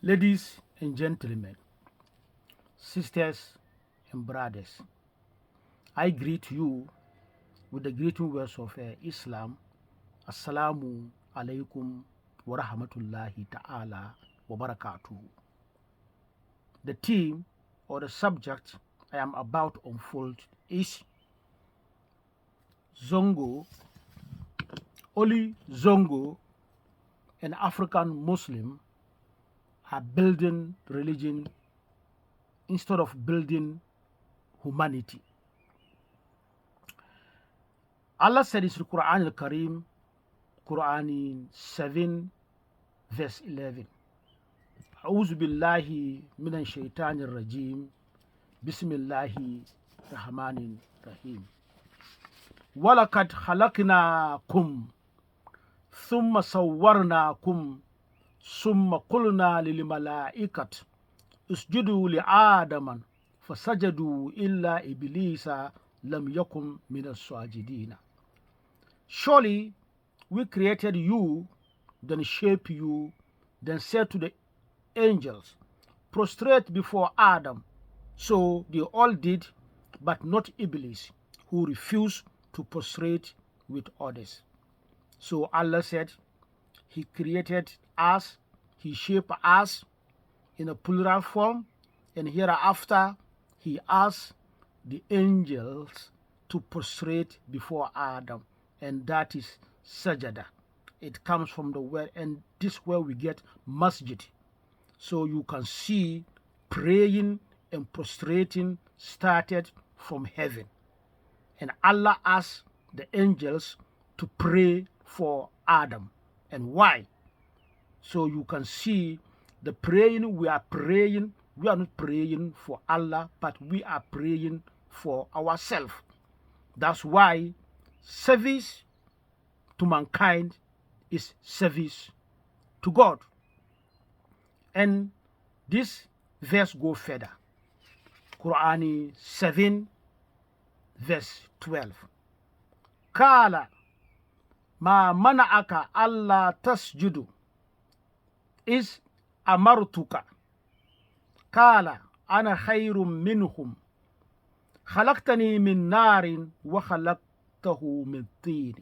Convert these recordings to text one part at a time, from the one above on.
Ladies and gentlemen, sisters and brothers, I greet you with the greeting words of Islam. Assalamu alaikum wa rahmatullahi ta'ala wa barakatuh. The theme or the subject I am about to unfold is Zongo. Only Zongo, an African Muslim, are building religion instead of building humanity. Allah said in the Quran al-Karim, Quran 7 verse 11, أعوذ بالله من الشيطان الرجيم بسم الله الرحمن الرحيم ولقد خلقناكم ثم صورناكم ثم قلنا للملائكة اسجدوا لآدم فسجدوا إلا إبليس لم يكن من الساجدين. Surely we created you, then shaped you, then said to the angels, prostrate before Adam. So they all did, but not Iblis, who refused to prostrate with others. So Allah said, He created us, He shaped us in a plural form, and hereafter He asked the angels to prostrate before Adam, and that is sajada. It comes from the word, and this is where we get masjid. So you can see praying and prostrating started from heaven. And Allah asked the angels to pray for Adam. And why? So you can see the praying we are not praying for Allah, but we are praying for ourselves. That's why service to mankind is service to God. And this verse goes further. Quran 7 verse 12. Kala ma mana'aka alla tasjudu is amartuka. Kala ana khayrum minhum. Khalaqtani min narin wa khalaqtahu min tin.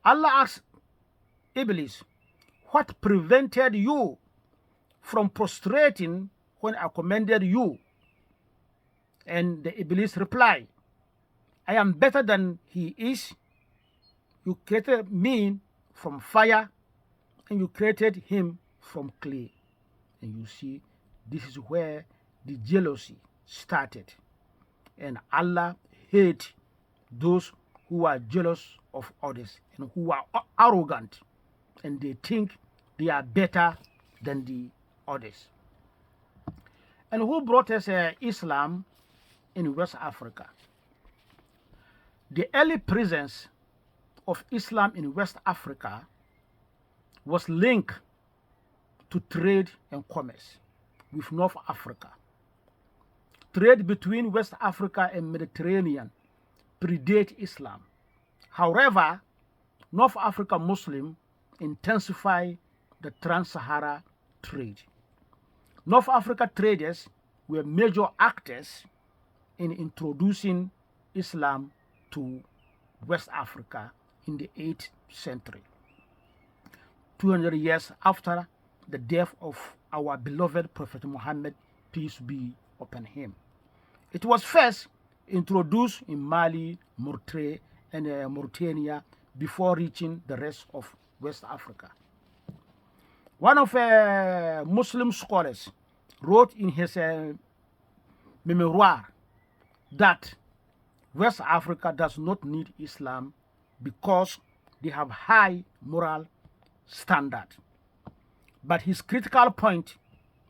Allah asked Iblis, what prevented you from prostrating when I commanded you? And the Iblis replied, I am better than he is. You created me from fire, and you created him from clay. And you see, this is where the jealousy started. And Allah hates those who are jealous of others and who are arrogant, and they think they are better than the others. And who brought us Islam in West Africa? The early presence of Islam in West Africa was linked to trade and commerce with North Africa. Trade between West Africa and Mediterranean predate Islam. However, North African Muslims intensify the trans-Sahara trade. North Africa traders were major actors in introducing Islam to West Africa in the 8th century, 200 years after the death of our beloved Prophet Muhammad, peace be upon him. It was first introduced in Mali, Mauritania before reaching the rest of West Africa. One of Muslim scholars wrote in his memoir that West Africa does not need Islam because they have high moral standard. But his critical point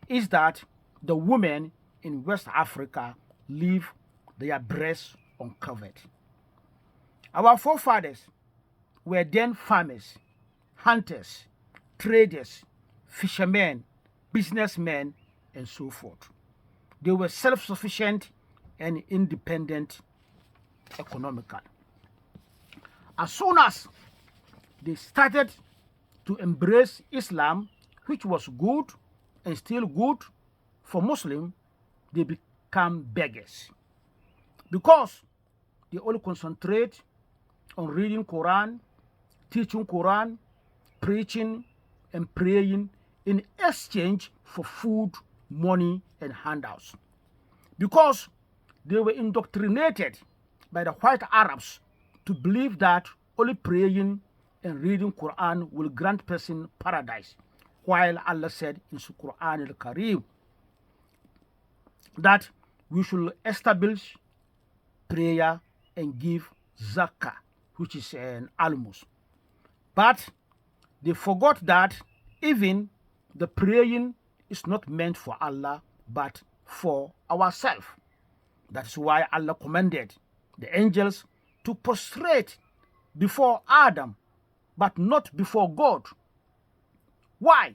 is that the women in West Africa leave their breasts uncovered. Our forefathers were then farmers, hunters, traders, fishermen, businessmen, and so forth. They were self-sufficient and independent economically. As soon as they started to embrace Islam, which was good and still good for Muslims, they become beggars because they only concentrate on reading Quran, teaching Quran, preaching, and praying in exchange for food, money, and handouts. Because they were indoctrinated by the white Arabs to believe that only praying and reading Quran will grant person paradise, while Allah said in the Quran al-Karim that we should establish prayer and give zakah, which is an alms. But they forgot that even the praying is not meant for Allah, but for ourselves. That's why Allah commanded the angels to prostrate before Adam, but not before God. Why?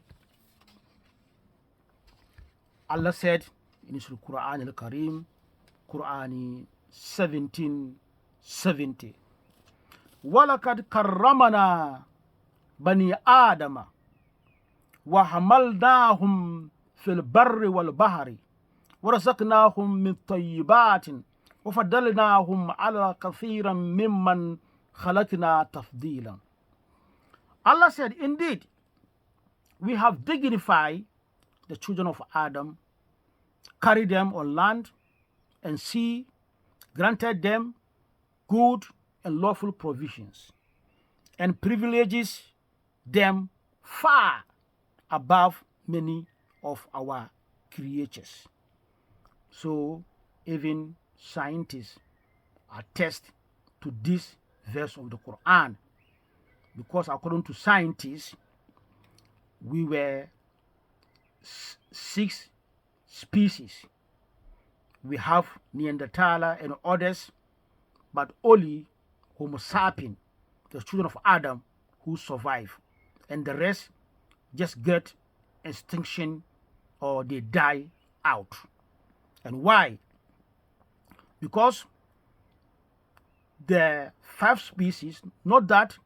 Allah said in Surah Quran al-Karim, Quran 17:70, وَلَقَدْ كَرَّمْنَا بَنِي آدَمَ وَحَمَلْنَاهُمْ فِي الْبَرِّ وَالْبَحْرِ وَرَزَقْنَاهُمْ مِنْ طَيِّبَاتٍ وَفَضَّلْنَاهُمْ عَلَى كَثِيرٍ مِّمَّنْ خَلَقْنَا تَفْضِيلًا. Allah said, indeed, we have dignified the children of Adam, carried them on land and sea, granted them good and lawful provisions, and privileges them far above many of our creatures. So even scientists attest to this verse of the Quran, because according to scientists, we were 6 species. We have Neanderthal and others, but only Homo sapien, the children of Adam, who survive, and the rest just get extinction or they die out. And why? Because the 5 species, not that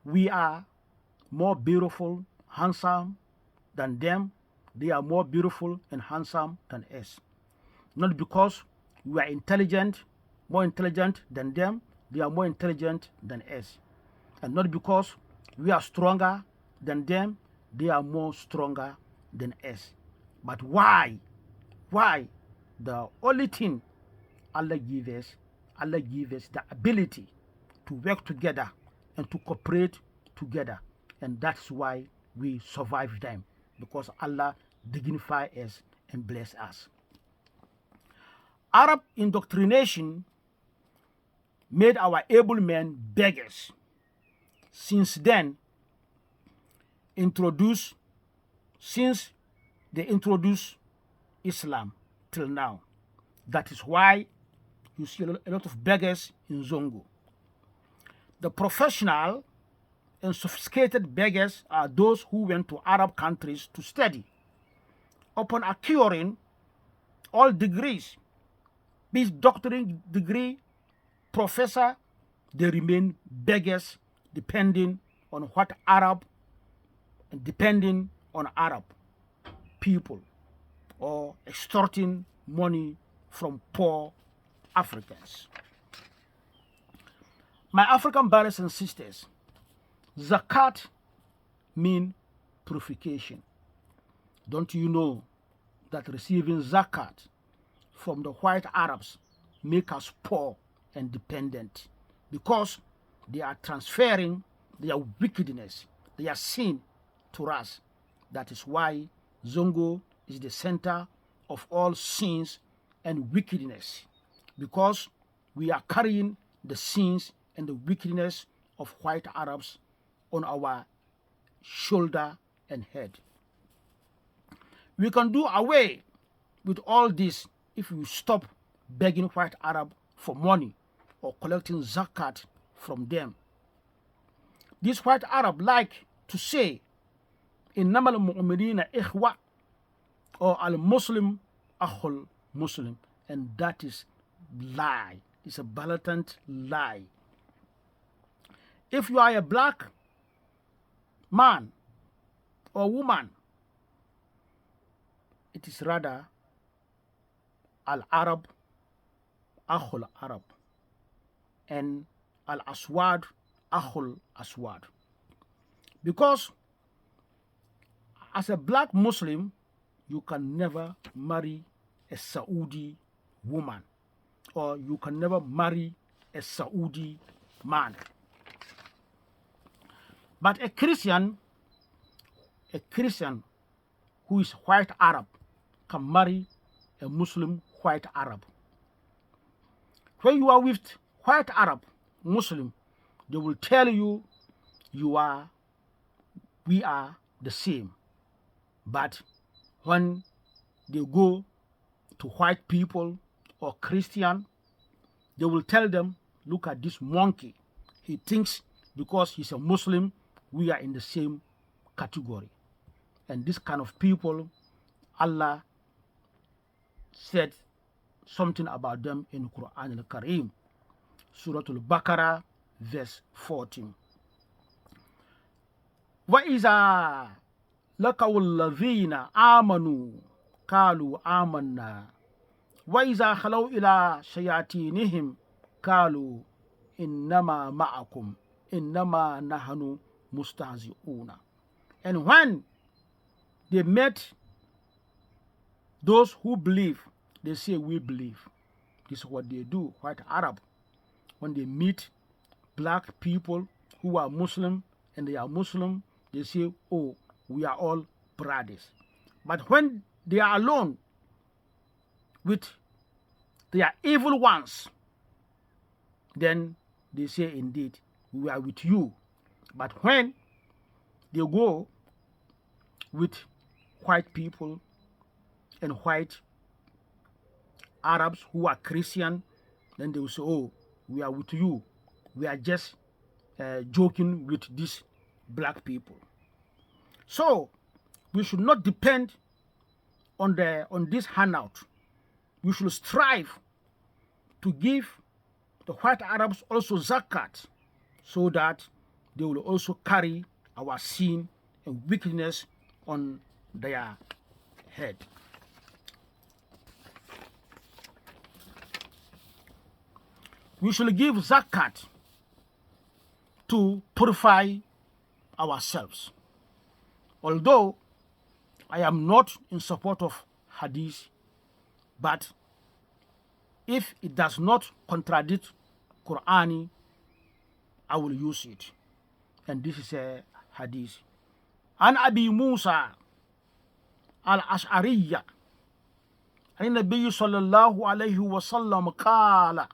we are more beautiful, handsome than them, they are more beautiful and handsome than us. Not because we are intelligent, more intelligent than them, they are more intelligent than us. And not because we are stronger than them, they are more stronger than us. But why? Why? The only thing Allah gives us the ability to work together and to cooperate together. And that's why we survive them, because Allah dignify us and bless us. Arab indoctrination made our able men beggars. Since they introduced Islam till now. That is why you see a lot of beggars in Zongo. The professional and sophisticated beggars are those who went to Arab countries to study. Upon acquiring all degrees, be it doctorate degree, professor, they remain beggars depending on what Arab and depending on Arab people, or extorting money from poor Africans. My African brothers and sisters, zakat means purification. Don't you know that receiving zakat from the white Arabs make us poor and dependent, because they are transferring their wickedness, their sin to us. That is why Zongo is the center of all sins and wickedness, because we are carrying the sins and the wickedness of white Arabs on our shoulder and head. We can do away with all this if we stop begging white Arab for money or collecting zakat from them. These white Arab like to say, إنما المؤمنين إخوة, or al-Muslim akhul Muslim, and that is lie. It's a blatant lie. If you are a black man or woman it is rather Al-Arab, Akhul Arab, and Al-Aswad, Akhul Aswad. Because as a black Muslim, you can never marry a Saudi woman, or you can never marry a Saudi man. But a Christian who is white Arab can marry a Muslim white Arab. When you are with white Arab Muslim, they will tell you we are the same. But when they go to white people or Christian, they will tell them, look at this monkey. He thinks because he's a Muslim, we are in the same category. And this kind of people, Allah said something about them in Quran al-Karim, Surah al-Baqarah, verse 14. وَإِذَا لَقَوُا الَّذِينَ آمَنُوا قَالُوا آمَنَّا وَإِذَا خَلَوْا إِلَى شَيَاطِينِهِمْ قَالُوا إِنَّمَا مَعَكُمْ إِنَّمَا نَحْنُ مُسْتَهْزِئُونَ. And when they met those who believe, they say, we believe. This is what they do, white Arab. When they meet black people who are Muslim and they are Muslim, they say, oh, we are all brothers. But when they are alone with their evil ones, then they say, indeed, we are with you. But when they go with white people and white Arabs who are Christian, then they will say, oh, we are with you. We are just joking with these black people. So we should not depend on this handout. We should strive to give the white Arabs also zakat, so that they will also carry our sin and wickedness on their head. We should give zakat to purify ourselves. Although I am not in support of hadith, but if it does not contradict Qur'ani, I will use it. And this is a hadith. An Abi Musa al-Ash'ariyya an Nabi sallallahu alayhi wa sallam qala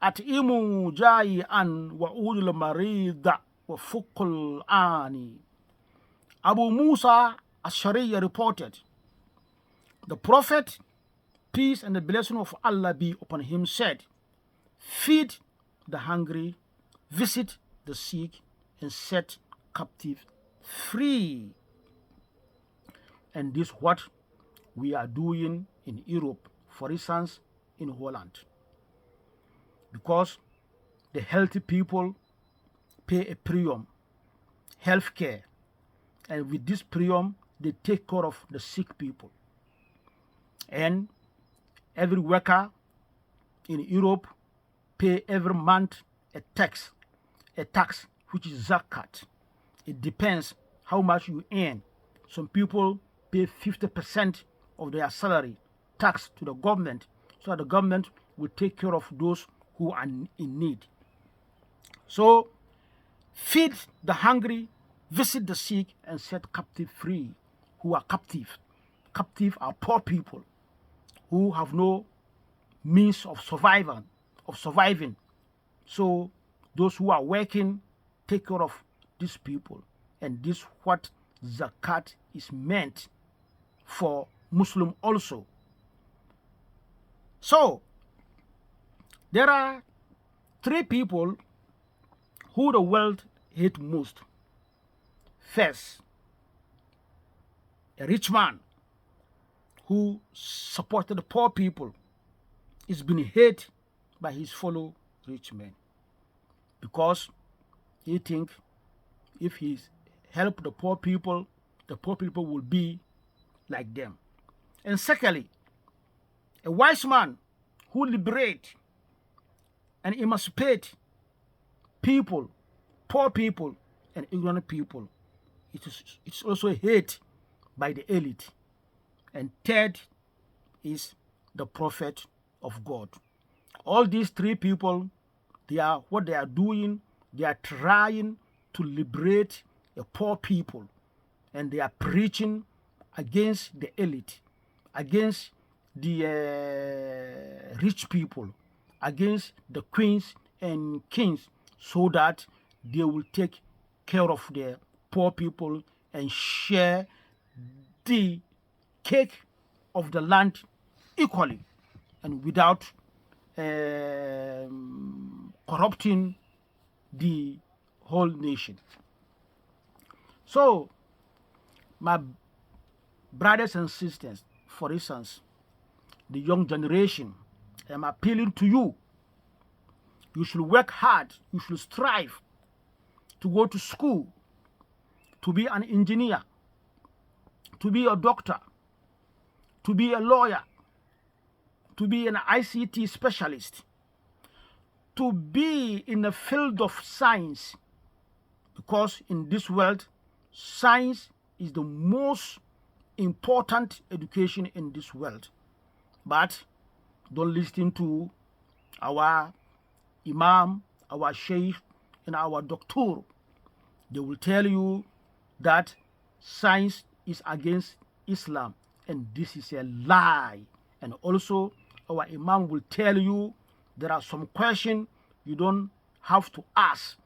at'imu jayi'an wa udul marida wa fuqul ani. Abu Musa al-Ash'ariyya reported, the Prophet, peace and the blessing of Allah be upon him, said, feed the hungry, visit the sick, and set captive free. And this is what we are doing in Europe, for instance, in Holland. Because the healthy people pay a premium, health care, and with this premium, they take care of the sick people. And every worker in Europe pay every month a tax which is zakat. It depends how much you earn. Some people pay 50% of their salary tax to the government, so that the government will take care of those who are in need. So feed the hungry, visit the sick, and set captive free. Who are captive? Captive are poor people who have no means of surviving. So those who are working take care of these people. And this is what zakat is meant for Muslim also. So there are three people who the world hate most. First, a rich man who supported the poor people is being hated by his fellow rich men, because he thinks if he help the poor people will be like them. And secondly, a wise man who liberate and emancipate people, poor people, and ignorant people, it's also hated by the elite. And third is the prophet of God. All these three people, what they are doing, they are trying to liberate a poor people, and they are preaching against the elite, against the rich people, against the queens and kings, so that they will take care of the poor people and share the cake of the land equally and without corrupting the whole nation. So, my brothers and sisters, for instance, the young generation, I'm appealing to you. You should work hard. You should strive to go to school, to be an engineer, to be a doctor, to be a lawyer, to be an ICT specialist, to be in the field of science, because in this world, science is the most important education in this world. But don't listen to our imam, our sheikh, and our doctor. They will tell you that science is against Islam, and this is a lie. And also, our imam will tell you there are some questions you don't have to ask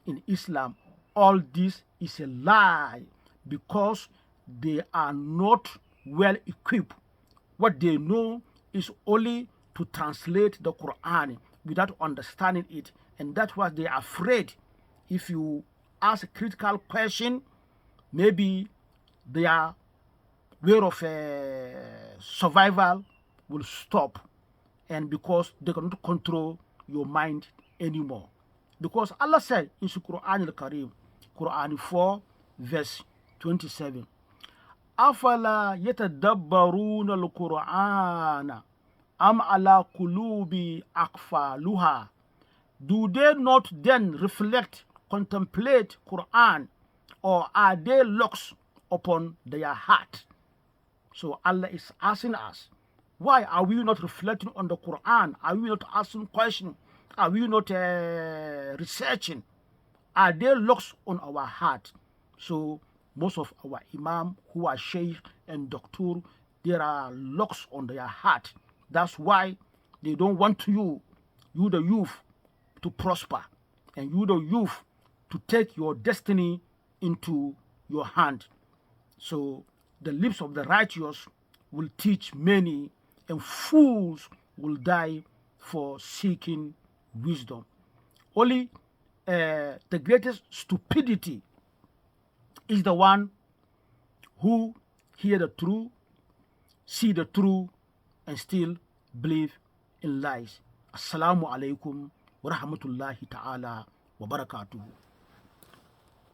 in Islam. All this is a lie, because they are not well equipped. What they know is only to translate the Quran without understanding it, and that's why they are afraid. If you ask a critical question, maybe their way of survival will stop, and because they cannot control your mind anymore. Because Allah said in Quran al-Karim, Quran 4 verse 27, أَفَلَا يَتَدَبَّرُونَ الْقُرْآنَ أَمْ عَلَى قُلُوبِ أَقْفَالُهَا. Do they not then reflect, contemplate Quran, or are they locks upon their heart? So Allah is asking us, why are we not reflecting on the Quran? Are we not asking questions? Are we not researching? Are there locks on our heart? So most of our imam who are sheikh and doctor, there are locks on their heart. That's why they don't want you the youth, to prosper, and you the youth to take your destiny into your hand. So the lips of the righteous will teach many, and fools will die for seeking wisdom. Only the greatest stupidity is the one who hear the truth, see the truth, and still believe in lies. Assalamu alaikum wa rahmatullahi ta'ala wa barakatuhu.